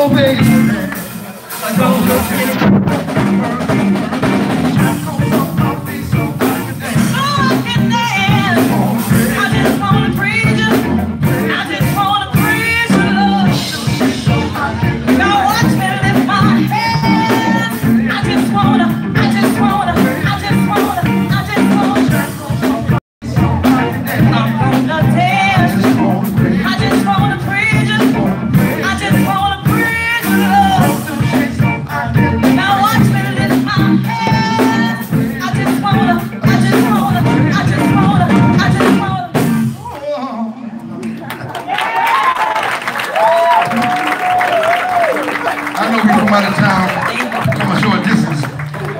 Oh, baby. Out of town, from a short distance,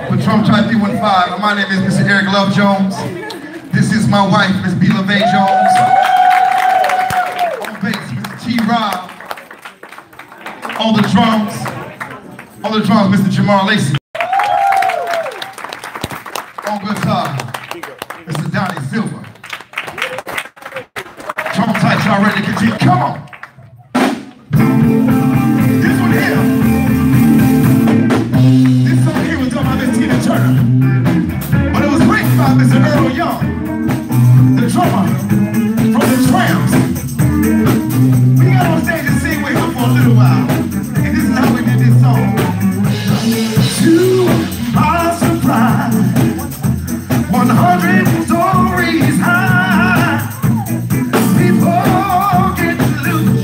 but Trump tried 315. My name is Mr. Eric Love Jones. This is my wife, Miss B. LaVey Jones. On bass, Mr. T. Rob. On the drums, Mr. Jamar Lacey. On guitar, Mr. Donnie Silver. Drum types, y'all ready to continue? Come on. This one here. But it was written by Mr. Earl Young, the drummer from the Tramps. We got on stage to sing with him for a little while, and this is how we did this song. To our surprise, 100 stories high, people get loose.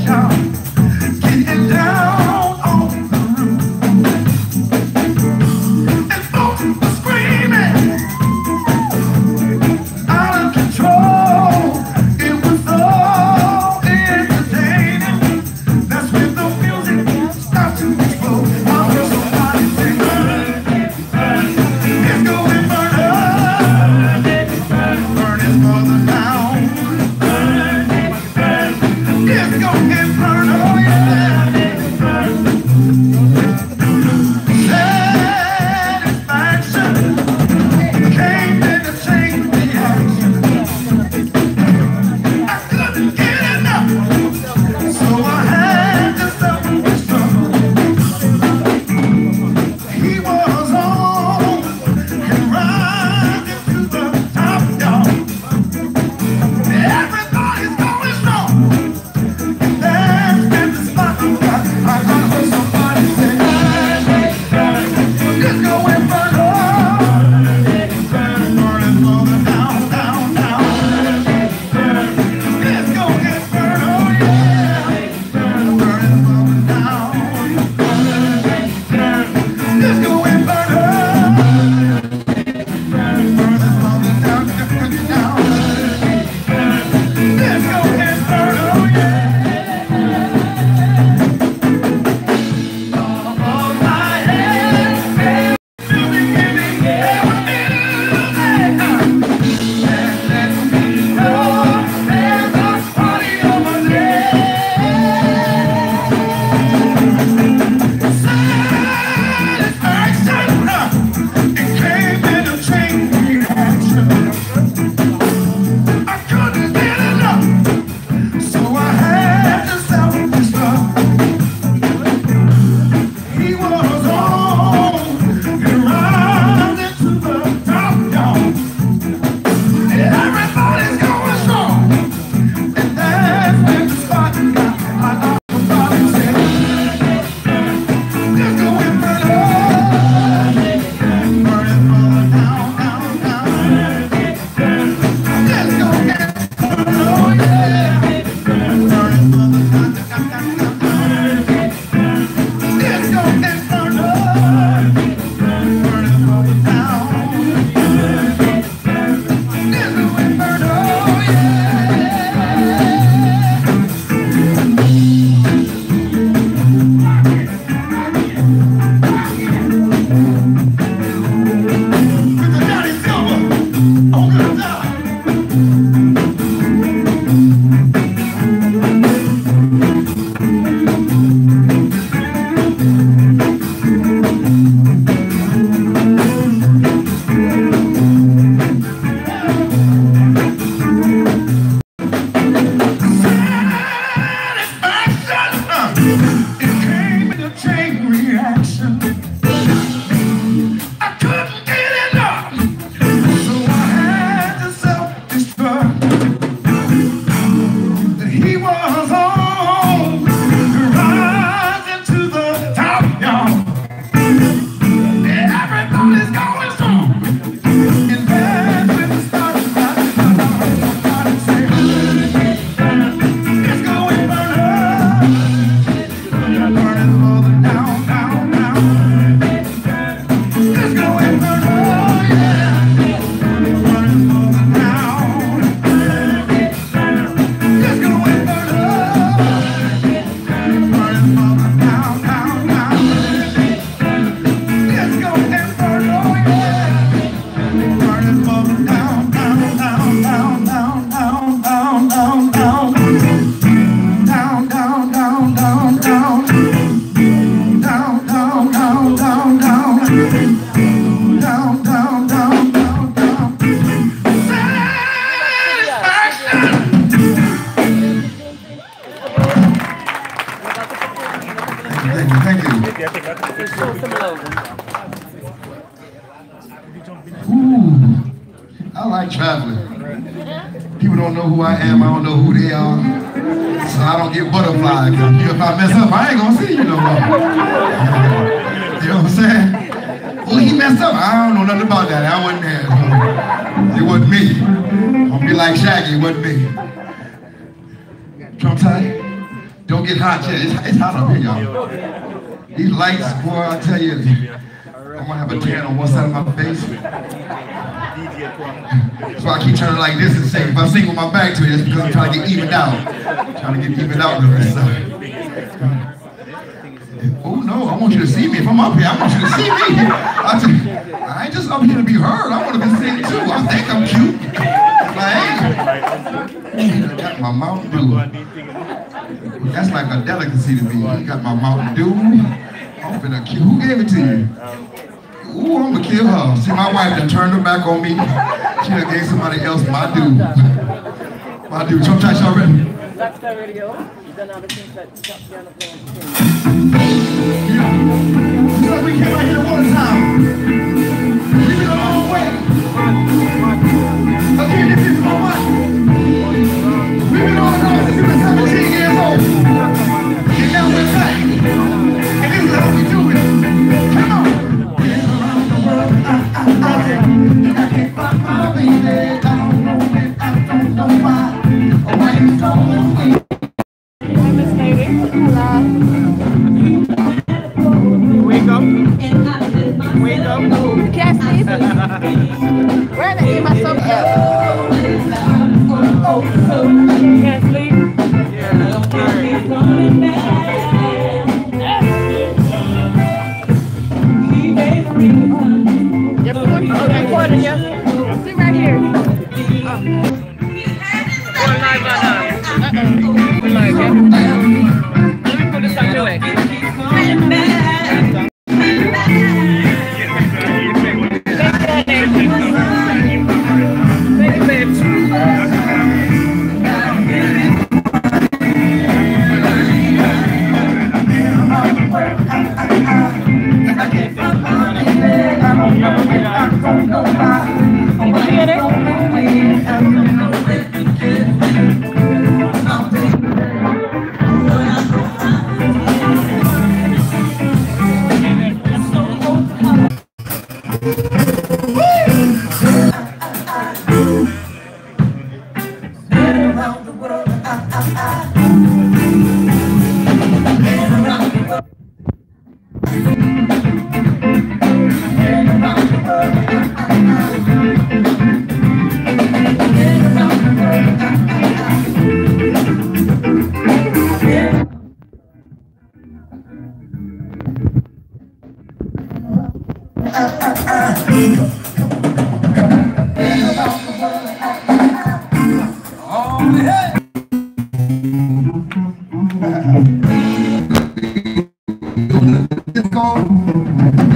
Ooh, I like traveling. People don't know who I am, I don't know who they are. So I don't get butterflies. If I mess up, I ain't gonna see you no more. You know what I'm saying? Well, he messed up. I don't know nothing about that. I wasn't there. It wasn't me. I'll be like Shaggy, it wasn't me. Trump tight? Don't get hot yet. It's hot up here, y'all. These lights, boy, I tell you, I'm gonna have a tan on one side of my face. So I keep turning like this and say, if I sing with my back to it, it's because I'm trying to get evened out. Trying to get evened out with this stuff. Oh no, I want you to see me. If I'm up here, I want you to see me. I ain't just up here to be heard. I want to be seen too. I think I'm cute. I got my Mountain Dew. That's like a delicacy to me. I got my Mountain Dew. I'm finna kill. Who gave it to you? Ooh, I'm gonna kill her. See, my wife done turned her back on me. She done gave somebody else my dude. My dude. Trump tight, y'all ready? Black Star Radio. You done all the things that stop piano playing. So we came out here to WATERTOWN. We've been a long way. Again, this is my wife. We've been on the road since we were 17 years old. And now we're back. And this is how we do it. Come on. I can't find my baby. I don't know when, I don't know why. Why you don't know me? Miss Katie. Hello. Wake up. Wake up. Can't sleep. Where are they in my soap cup? Can't sleep. Yeah, I'm tired. Yep. Okay, recording you. Sit right here. One live on One live, yeah. Let me put this on your way.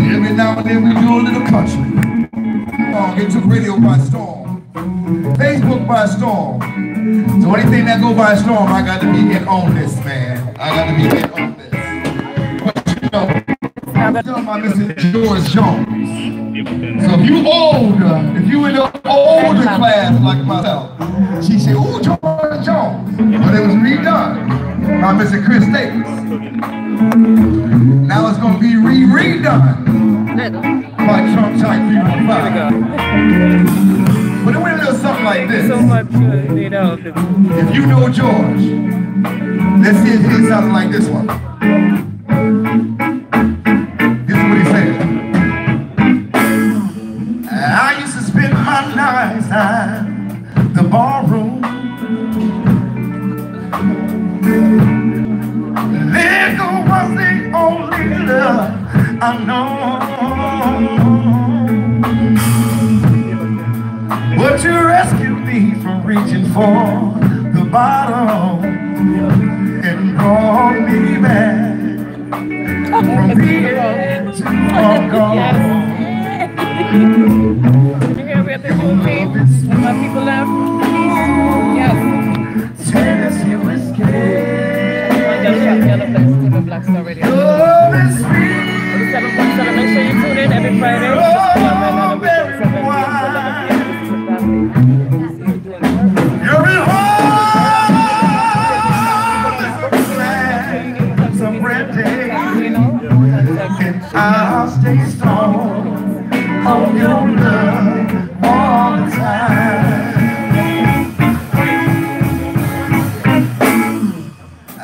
Every now and then we do a little country. It took radio by storm, Facebook by storm. So anything that go by storm, I got to be in on this, man. I got to be in on this. But you know, I'm done by Mr. George Jones. So if you older, if you in the older class like myself, she said, "Ooh, George Jones," but it was redone by Mr. Chris Davis. Now it's gonna be redone by Trump type 315. But it went a little something like this. So much need help. If you know George, let's see if it sounds like this one. This is what he said. I used to spend my nights at the barroom. Liquor was the only love I know. But you rescued me from reaching for the bottom and brought me back from being too far gone. You hear we have the Juneteeth? And my people left? Yes. Tennessee whiskey. One just shot the other place to the Black Star Radio. Love is sweet.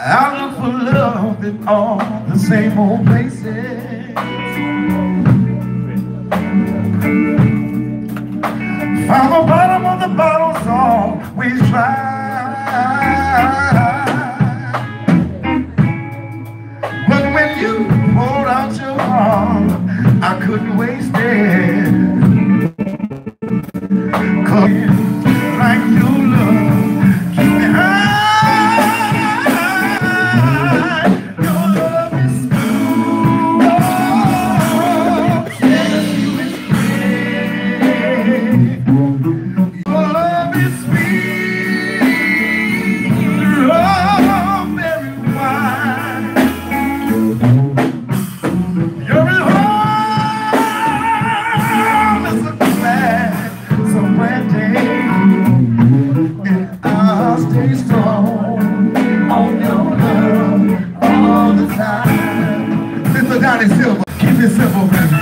I look for love in all the same old places. Found the bottom of the bottle's always dry. But when you poured out your heart, I couldn't waste it. 'Cause like you love, keep me high. Your love is smooth. Tennessee whiskey. Your love is sweet. Strawberry wine. You're as warm as a glass of brandy. And I'll stay strong on your love all the time. Mr. Donnie Silver, keep it simple, baby.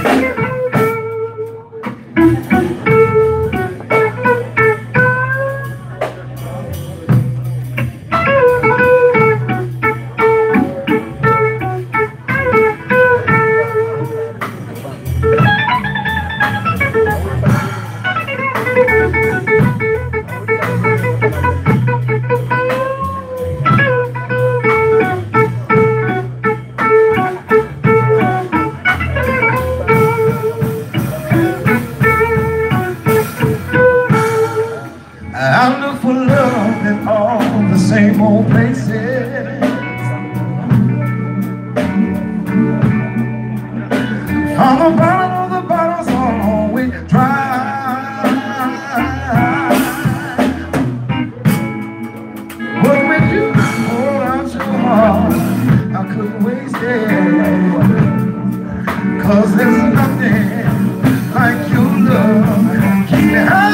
I look for love in all the same old places. On the bottom of the bottles always dry. But when you pour out your heart, I couldn't waste it. 'Cause there's nothing like your love. Keep me high.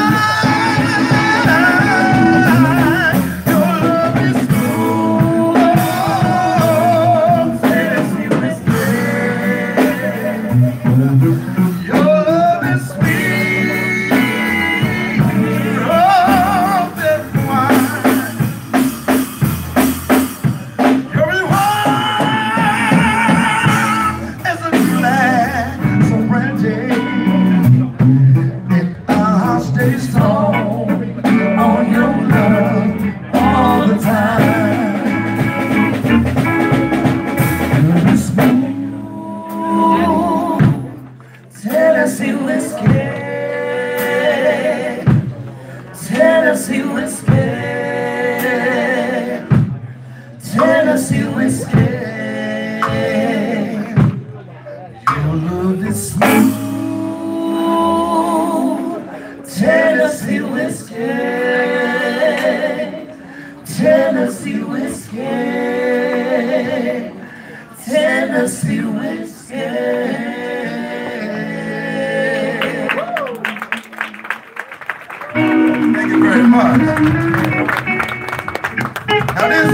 Tennessee whiskey, Tennessee whiskey, Tennessee whiskey. Your love is smooth. Tennessee whiskey, Tennessee whiskey, Tennessee whiskey. Thank you very much. Now this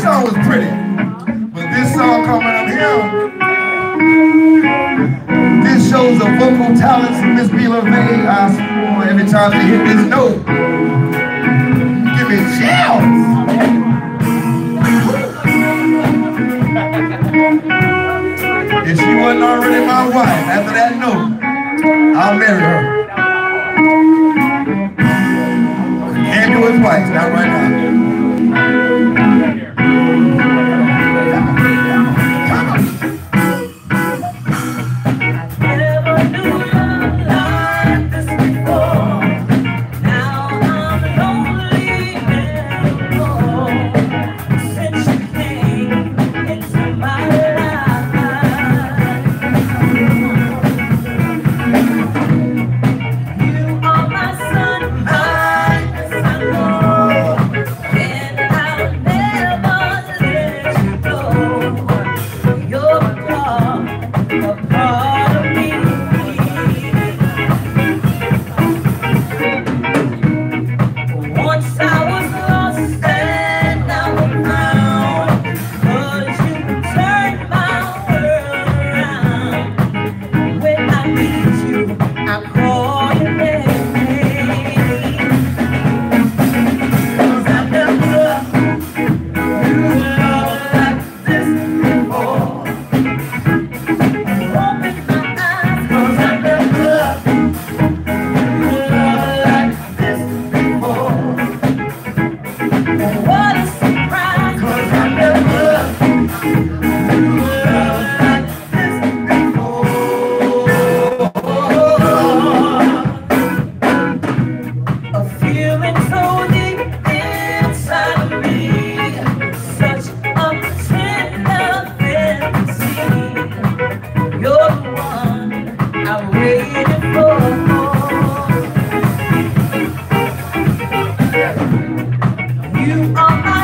song was pretty, but this song coming up here, this shows the vocal talents of Miss Bela Vane. I swear every time they hit this note, give me chills. If she wasn't already my wife, after that note, I'll marry her. Can't do it twice, not right now. Never knew love like this before. Now I'm lonely and alone. Since you came into my life, you are my sunlight. I know What a surprise, 'cause I never knew love like this before. A feeling so deep inside of me, such a tender fantasy. You're the one I waited for. You are my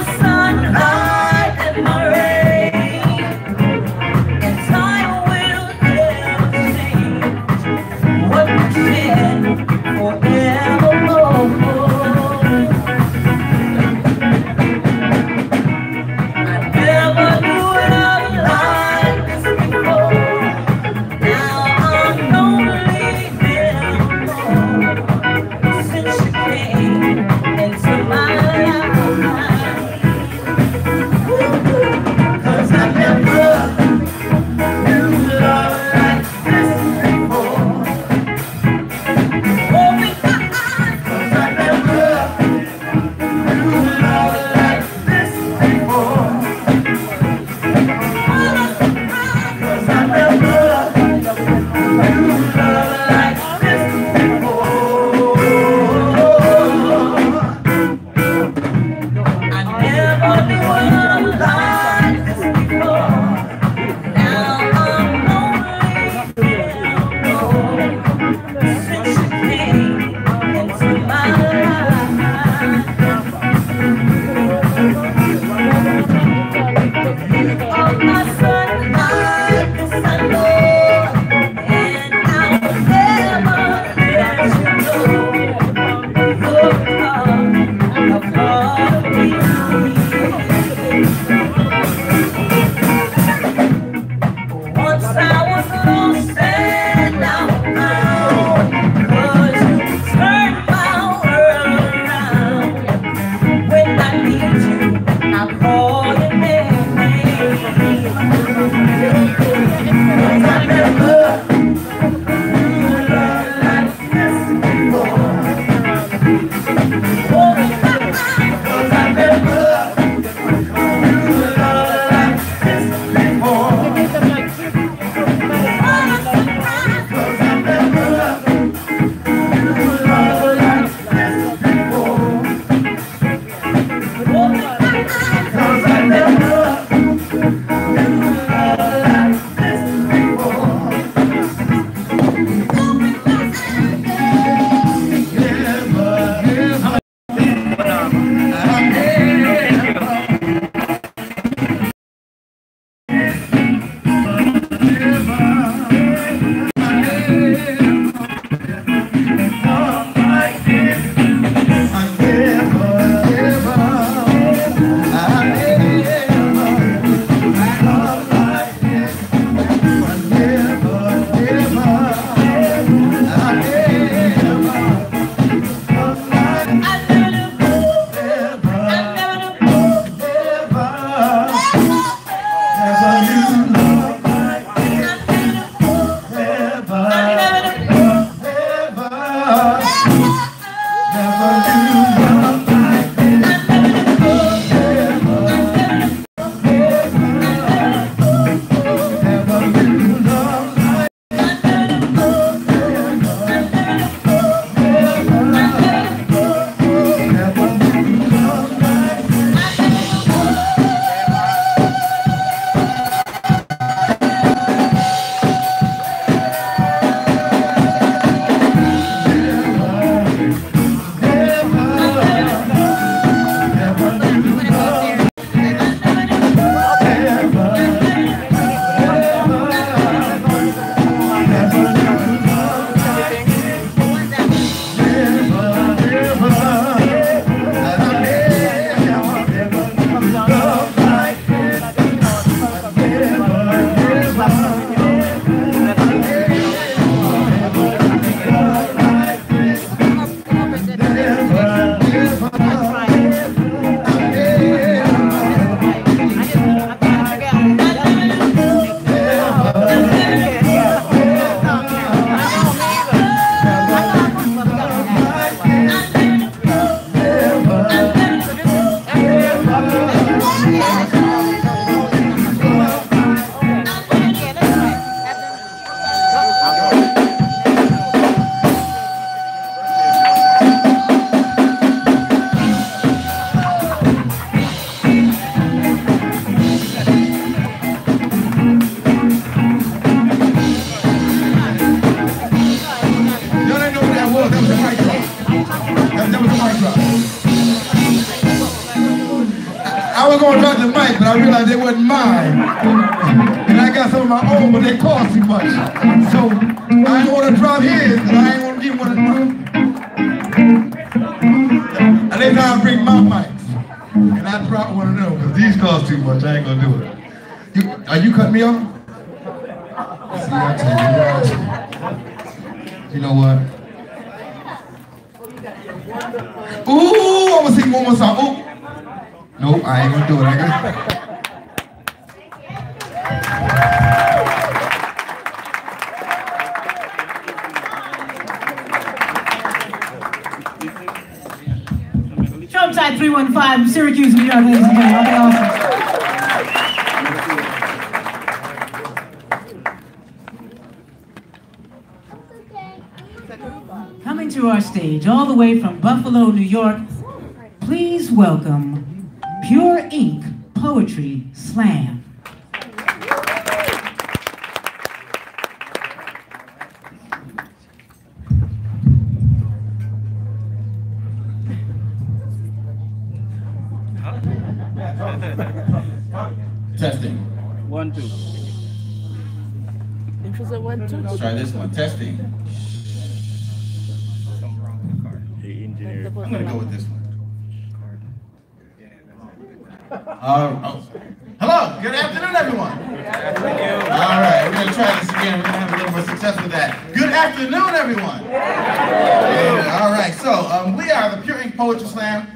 I was gonna drop the mic, but I realized they wasn't mine. And I got some of my own, but they cost too much. So I ain't wanna drop his, and I ain't wanna give one of mine. And they now bring my mics. And I drop one of them, because these cost too much. I ain't gonna do it. Are you cutting me off? See, I tell you, you know what? Ooh, I'm gonna sing one more song. Ooh. Nope, I ain't gonna do it. I got Jumpside 315, Syracuse, New York, ladies and gentlemen. Okay, awesome. Coming to our stage, all the way from Buffalo, New York, please welcome Pure Ink Poetry Slam. testing. 1, 2. It was a 1, 2. Let's try this one. Testing. I'm gonna go with this one. Hello, good afternoon, everyone. All right, we're gonna try this again. We're gonna have a little more success with that. Good afternoon, everyone. Yeah, all right, so we are the Pure Ink Poetry Slam.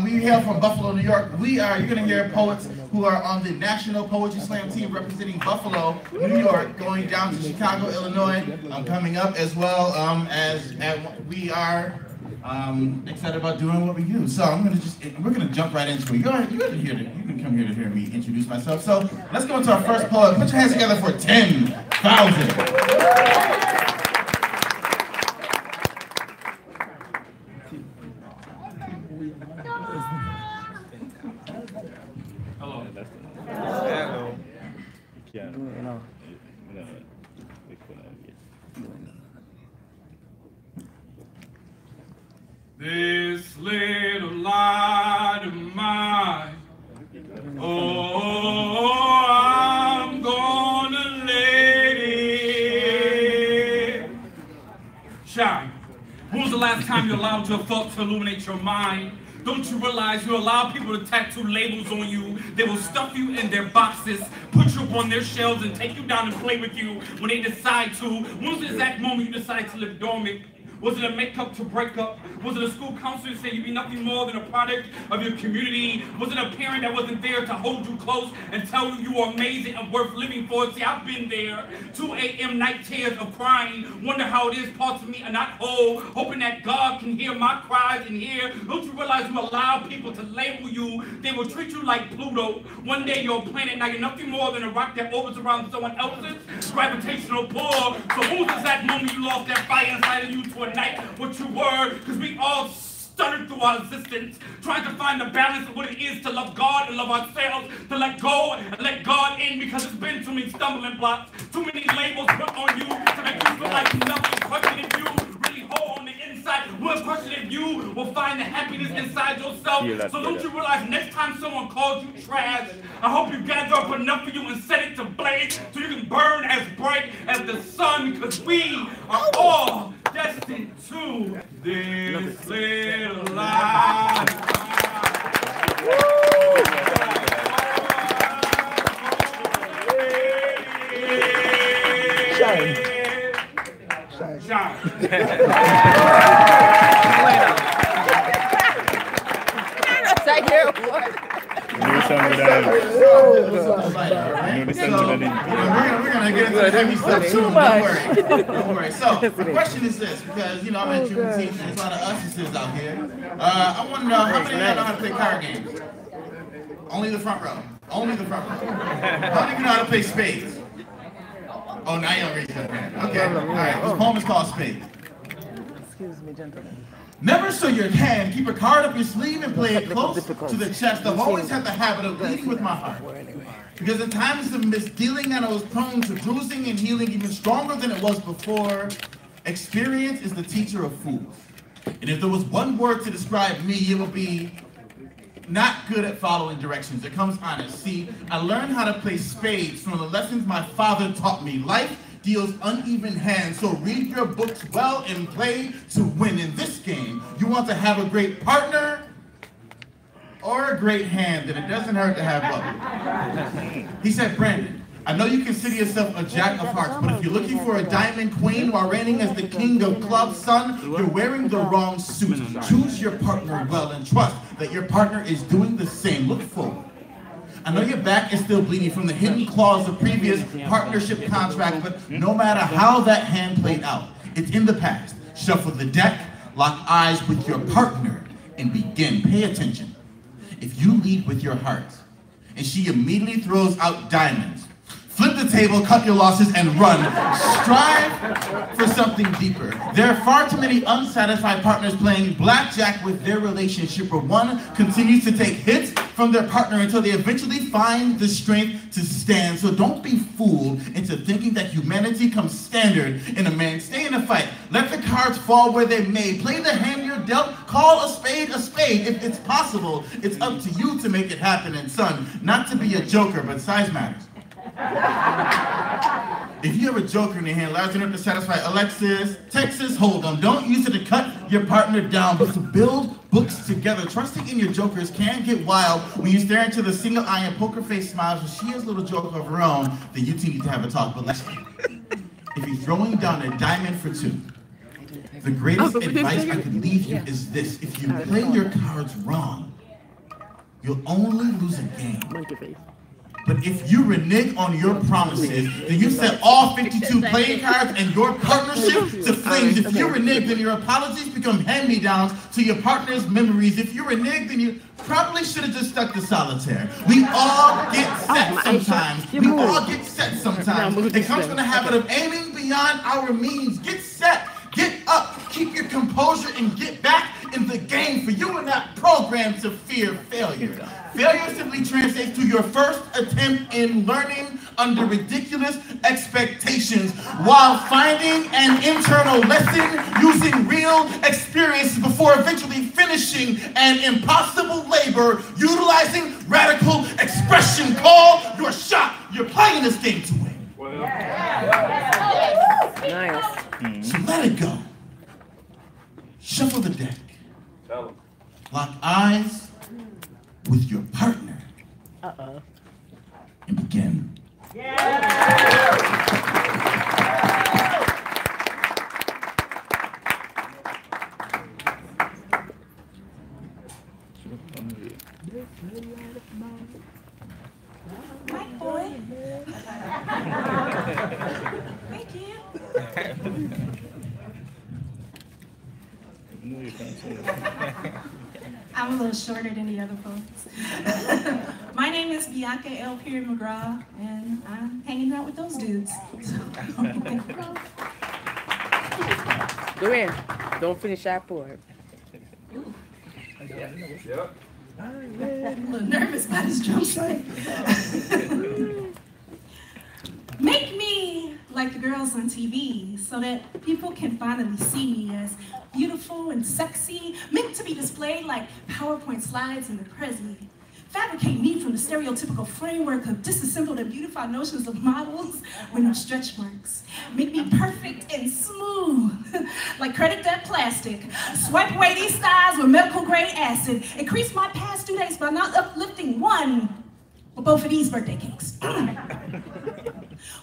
We hail from Buffalo, New York. You're gonna hear poets who are on the National Poetry Slam team representing Buffalo, New York, going down to Chicago, Illinois, coming up as well as we are excited about doing what we do. So we're gonna jump right into it. You can come here to hear me introduce myself. So let's go into our first poet. Put your hands together for 10,000. Hello. This little light of mine, oh, I'm gonna let it shine. When was the last time you allowed your thoughts to illuminate your mind? Don't you realize you allow people to tattoo labels on you? They will stuff you in their boxes, put you up on their shelves, and take you down and play with you when they decide to. When was the exact moment you decided to live dormant? Was it a make-up to break up? Was it a school counselor saying you'd be nothing more than a product of your community? Was it a parent that wasn't there to hold you close and tell you you were amazing and worth living for? See, I've been there. 2 a.m. night tears of crying. Wonder how it is parts of me are not whole. Hoping that God can hear my cries and hear. Don't you realize you allow people to label you? They will treat you like Pluto. One day you're a planet, now you're nothing more than a rock that orbits around someone else's gravitational pull. So who was that moment you lost that fire inside of you to a night what you were? Because we all stuttered through our existence, trying to find the balance of what it is to love God and love ourselves, to let go and let God in, because it's been too many stumbling blocks, too many labels put on you to make you feel like nothing. Question if you really hold on the inside. One question if you will find the happiness inside yourself. So don't you realize next time someone calls you trash, I hope you gather up enough for you and set it to blaze so you can burn as bright as the sun, because we are all destined to this little life. Shine. Shine. We're gonna get into the heavy stuff soon. Don't worry. So the question is this, because I'm at Juneteeth and there's a lot of us's out here. I want to know how many of y'all know how to play card games? Only the front row. Only the front row. How many of you know how to play spades? Oh, now y'all raise your hand. Okay. All right. This poem is called Spades. Excuse me, gentlemen. Never show your hand, keep a card up your sleeve and play it close to the chest. I've always had the habit of leading with my heart. Because in times of misdealing and I was prone to bruising and healing even stronger than it was before, experience is the teacher of fools. And if there was one word to describe me, it would be not good at following directions. It comes honest. See, I learned how to play spades from the lessons my father taught me. Life deals uneven hands, so read your books well and play to win. In this game, you want to have a great partner or a great hand, and it doesn't hurt to have both. He said, Brandon, I know you consider yourself a jack of hearts, but if you're looking for a diamond queen while reigning as the king of clubs, son, you're wearing the wrong suit. Choose your partner well and trust that your partner is doing the same. Look forward. I know your back is still bleeding from the hidden clause of previous partnership contract, but no matter how that hand played out, it's in the past. Shuffle the deck, lock eyes with your partner, and begin. Pay attention. If you lead with your heart, and she immediately throws out diamonds, flip the table, cut your losses, and run. Strive for something deeper. There are far too many unsatisfied partners playing blackjack with their relationship, where one continues to take hits from their partner until they eventually find the strength to stand. So don't be fooled into thinking that humanity comes standard in a man. Stay in the fight. Let the cards fall where they may. Play the hand you're dealt. Call a spade a spade. If it's possible, it's up to you to make it happen. And son, not to be a joker, but size matters. If you have a joker in your hand large enough to satisfy Alexis, Texas Hold'em, don't use it to cut your partner down, but to build books together. Trusting in your jokers can get wild when you stare into the single eye and poker face smiles. When she has a little joke of her own, then you two need to have a talk. But listen, if you're throwing down a diamond for two, the greatest advice I could leave you is this: if you play your cards wrong, you'll only lose a game. But if you renege on your promises, then you set all 52 playing cards and your partnership to flames. If you renege, then your apologies become hand-me-downs to your partner's memories. If you renege, then you probably should have just stuck to solitaire. We all get set sometimes. We all get set sometimes. It comes from the habit of aiming beyond our means. Get set. Get up. Keep your composure and get back in the game. For you are not programmed to fear failure. Failure simply translates to your first attempt in learning under ridiculous expectations while finding an internal lesson using real experience before eventually finishing an impossible labor utilizing radical expression. Call your shot. You're playing this game to win. Nice. So let it go. Shuffle the deck. Lock eyes with your partner. And begin. Mike boy. Thank you. I'm a little shorter than the other folks. My name is Bianca L. Perry McGraw, and I'm hanging out with those dudes. Go in. Don't finish that part. Yep. I'm a little nervous about his drum set. Make me like the girls on TV so that people can finally see me as beautiful and sexy, meant to be displayed like PowerPoint slides in the Prezi. Fabricate me from the stereotypical framework of disassembled and beautified notions of models with no stretch marks. Make me perfect and smooth, like credit debt plastic. Swipe away these styles with medical grade acid. Increase my past due dates by not uplifting one or both of these birthday cakes.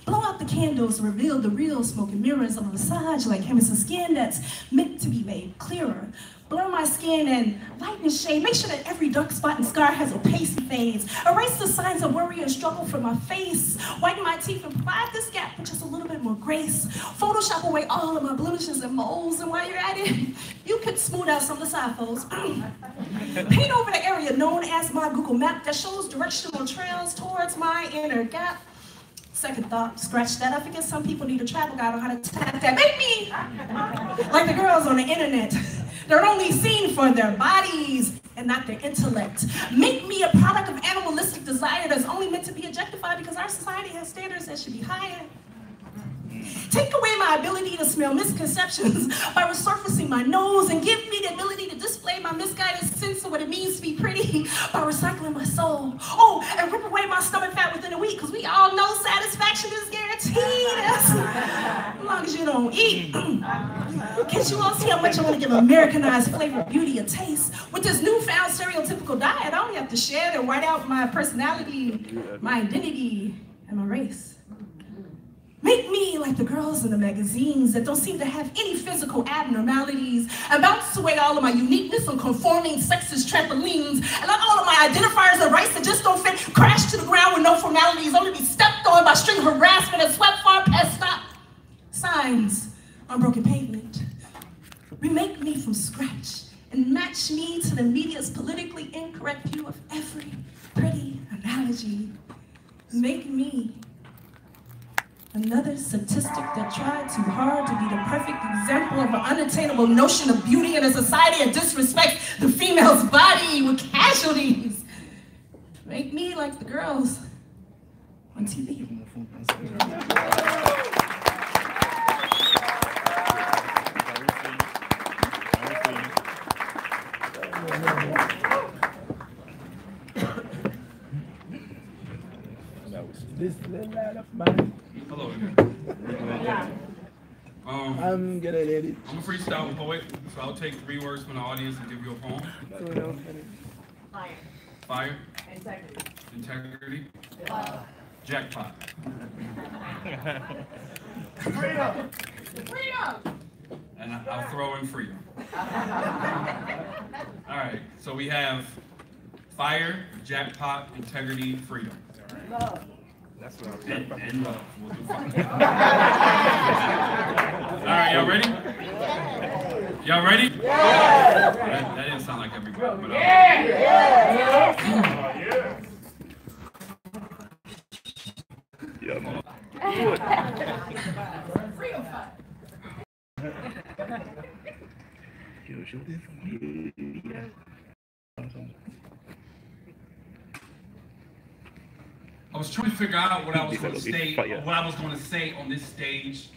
Blow out the candles, reveal the real smoke and mirrors of a massage like canvas and skin that's meant to be made clearer. Blur my skin and lighten shade. Make sure that every dark spot and scar has opaque fades. Erase the signs of worry and struggle from my face. Whiten my teeth and provide this gap with just a little bit more grace. Photoshop away all of my blemishes and moles. And while you're at it, you could smooth out some of the side folds. Paint over the area known as my Google map that shows directional trails towards my inner gap. Second thought, scratch that. I forget some people need a travel guide on how to tap that. Make me like the girls on the internet. They're only seen for their bodies and not their intellect. Make me a product of animalistic desire that's only meant to be objectified because our society has standards that should be higher. Take away my ability to smell misconceptions by resurfacing my nose and give me the ability to display my misguided sense of what it means to be pretty by recycling my soul. Oh, and rip away my stomach fat within a week, because we all know satisfaction is guaranteed as long as you don't eat. Can't you all see how much I want to give Americanized flavor, beauty, a taste? With this newfound stereotypical diet, I only have to share and write out my personality, my identity, and my race. Make me like the girls in the magazines that don't seem to have any physical abnormalities, and bounce away all of my uniqueness on conforming sexist trampolines, and like all of my identifiers of race that just don't fit, crash to the ground with no formalities, only be stepped on by string harassment and swept far past stop signs on broken pavement. Remake me from scratch and match me to the media's politically incorrect view of every pretty analogy. Make me another statistic that tried too hard to be the perfect example of an unattainable notion of beauty in a society that disrespects the female's body with casualties. Make me like the girls on TV. This little lad of mine. Hello again. I'm gonna let it. I'm a freestyle poet, so I'll take 3 words from the audience and give you a poem. Fire. Fire. Integrity. Integrity. Love. Jackpot. Freedom. Freedom. And I'll throw in freedom. All right, so we have fire, jackpot, integrity, freedom. Love. That's what I'm saying. And love. We'll do fine. All right, y'all ready? Y'all ready? Yeah. That didn't sound like everybody, but Freedom fight. I was trying to figure out what I was going to say, what I was going to say on this stage.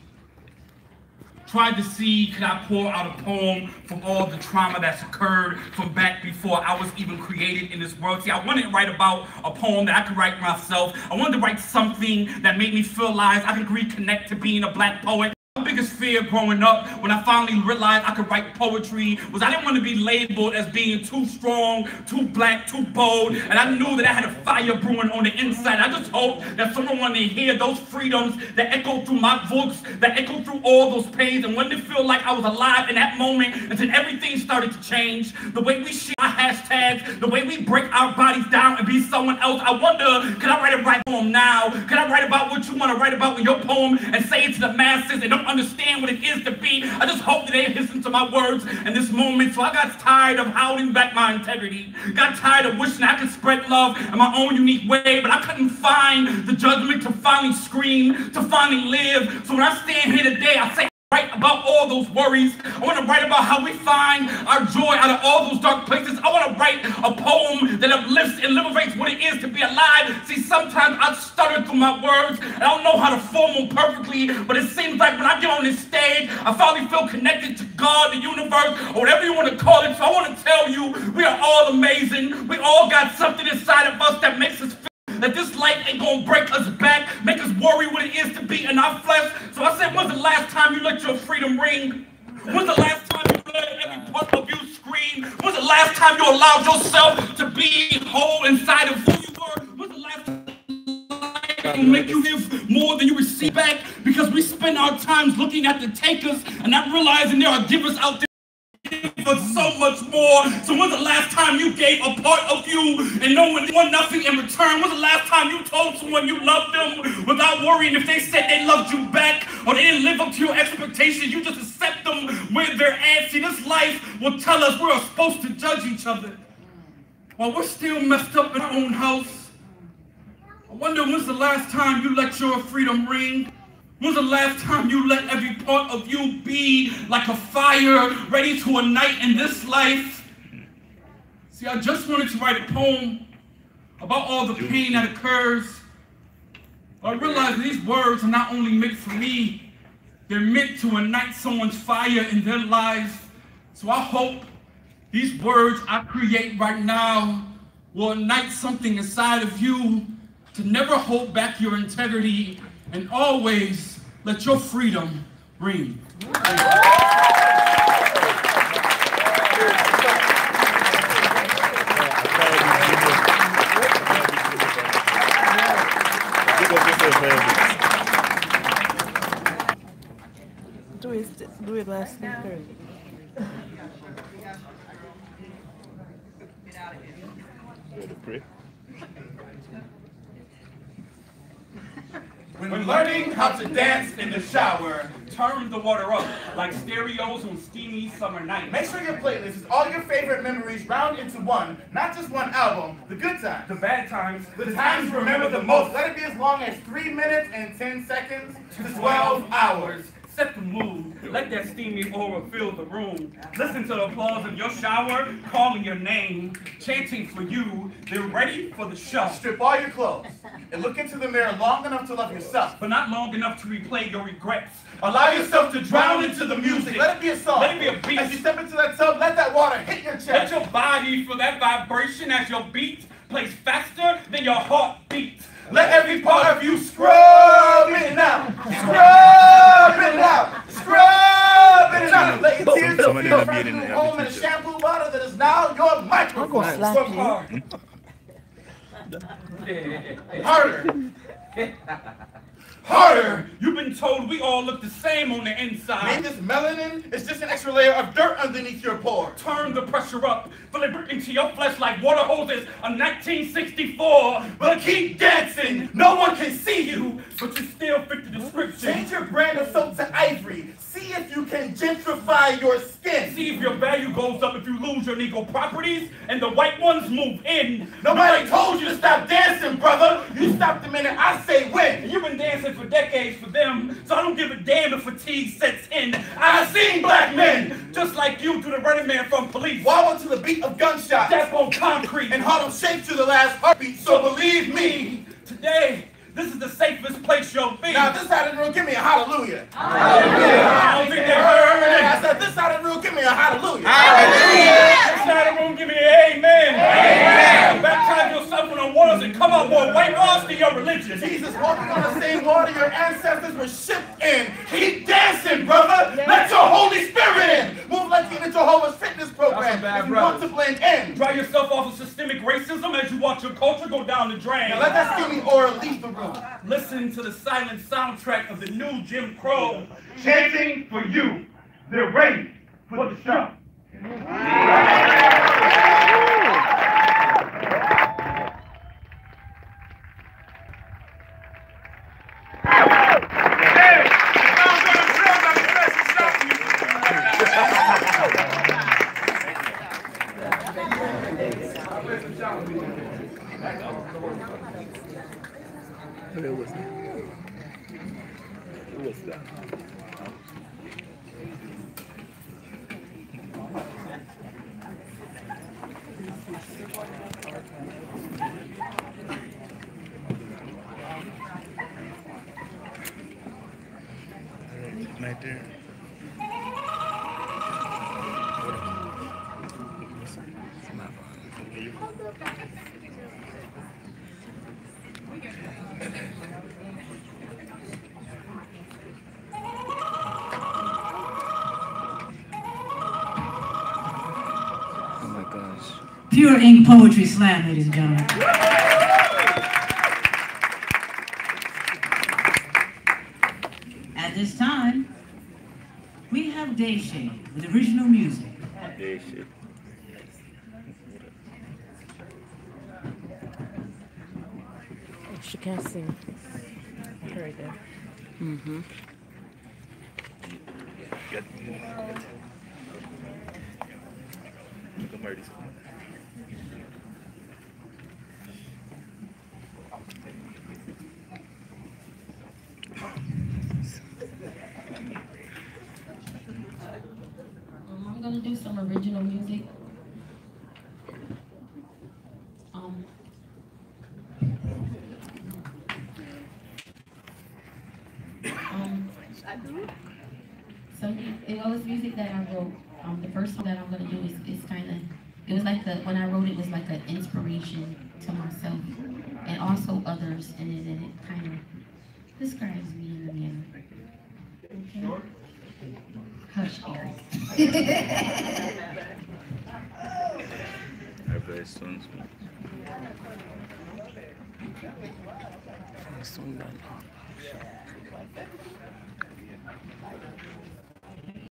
Tried to see, could I pour out a poem from all the trauma that's occurred from back before I was even created in this world. See, I wanted to write about a poem that I could write myself. I wanted to write something that made me feel like I could reconnect to being a black poet. My biggest fear growing up, when I finally realized I could write poetry, was I didn't want to be labeled as being too strong, too black, too bold, and I knew that I had a fire brewing on the inside. I just hoped that someone wanted to hear those freedoms that echoed through my voice, that echoed through all those pains, and wanted to feel like I was alive in that moment until everything started to change. The way we share our hashtags, the way we break our bodies down and be someone else. I wonder, can I write a right poem now? Can I write about what you want to write about in your poem and say it to the masses and don't understand what it is to be? I just hope that they listen to my words in this moment. So I got tired of holding back my integrity. Got tired of wishing I could spread love in my own unique way, but I couldn't find the judgment to finally scream, to finally live. So when I stand here today, I say, write about all those worries. I want to write about how we find our joy out of all those dark places. I want to write a poem that uplifts and liberates what it is to be alive. See, sometimes I stutter through my words. I don't know how to form them perfectly, but it seems like when I get on this stage, I finally feel connected to God, the universe, or whatever you want to call it. So I want to tell you, we are all amazing. We all got something inside of us that makes us feel that this life ain't gonna break us back, make us worry what it is to be in our flesh. So I said, when's the last time you let your freedom ring? When's the last time you let every part of you scream? When's the last time you allowed yourself to be whole inside of who you were? When's the last time life will make you give more than you receive back? Because we spend our times looking at the takers and not realizing there are givers out there for so much more. So when's the last time you gave a part of you and no one won nothing in return? When's the last time you told someone you loved them without worrying if they said they loved you back or they didn't live up to your expectations? You just accept them where they're at. See, this life will tell us we're supposed to judge each other while we're still messed up in our own house. I wonder, when's the last time you let your freedom ring? When's the last time you let every part of you be like a fire ready to ignite in this life? See, I just wanted to write a poem about all the pain that occurs. But I realize these words are not only meant for me, They're meant to ignite someone's fire in their lives. So I hope these words I create right now will ignite something inside of you to never hold back your integrity and always let your freedom ring. Do it last speaker. When learning how to dance in the shower, Turn the water up like stereos on steamy summer nights. make sure your playlist is all your favorite memories round into one, not just one album, the good times. The bad times, The times you remember the most. Let it be as long as 3 minutes and 10 seconds to 12 hours. set the mood. Let that steamy aura fill the room. Listen to the applause in your shower, calling your name, chanting for you. They're ready for the show. Strip all your clothes and look into the mirror long enough to love yourself. But not long enough to replay your regrets. Allow yourself to drown into the music. Let it be a song. Let it be a beat. As you step into that tub, let that water hit your chest. Let your body feel that vibration as your beat plays faster than your heart beats. Let every part of you scrub it out. Scrub it out. Scrub it out. Let your tears feel right through home in a shampoo bottle that is now your microphone. I'm gonna slap you. Harder. Harder! You've been told we all look the same on the inside. Maybe this melanin is just an extra layer of dirt underneath your pore. Turn the pressure up, fill it into your flesh like water hoses of 1964. But keep dancing. No one can see you. But you still fit the description. Change your brand of soap to ivory. See if you can gentrify your skin. See if your value goes up if you lose your legal properties and the white ones move in. Nobody told you to stop dancing, brother. You stopped the minute I say when. And you've been dancing for decades for them, so I don't give a damn if fatigue sets in. I've seen black men Just like you to the running man from police. wobble to the beat of gunshots Death on concrete. and Harlem shake to the last heartbeat. So believe me. Today, this is the safest place you'll be. Now this side of the room, give me a hallelujah. I don't think they heard it. I said this side of the room, give me a hallelujah. This side of the room, give me an amen. Amen. Baptize yourself in the waters and come out more whitewashed than your religion. Jesus walking on the same water your ancestors were shipped in. Keep dancing, brother. Let your Holy Spirit in. Move like you're in Jehovah's Fitness program if you want to blend in. Dry yourself off of systemic racism as you watch your culture go down the drain. Now let that skinny aura leave the room. Listen to the silent soundtrack of the new Jim Crow. Chanting for you. They're ready for the show. Right there. Oh my gosh. Pure Ink Poetry Slam, ladies and gentlemen. At this time, we have Dayshade with original music. Dayshade. She can't sing. I heard that. Mm-hmm. Good. Look at Marty's. I'm gonna do some original music. All this music that I wrote, the first song that I'm gonna do is kind of, it was like when I wrote it was like an inspiration to myself and also others, and then it kind of describes me in the manner. Okay. Hush, Eric. Son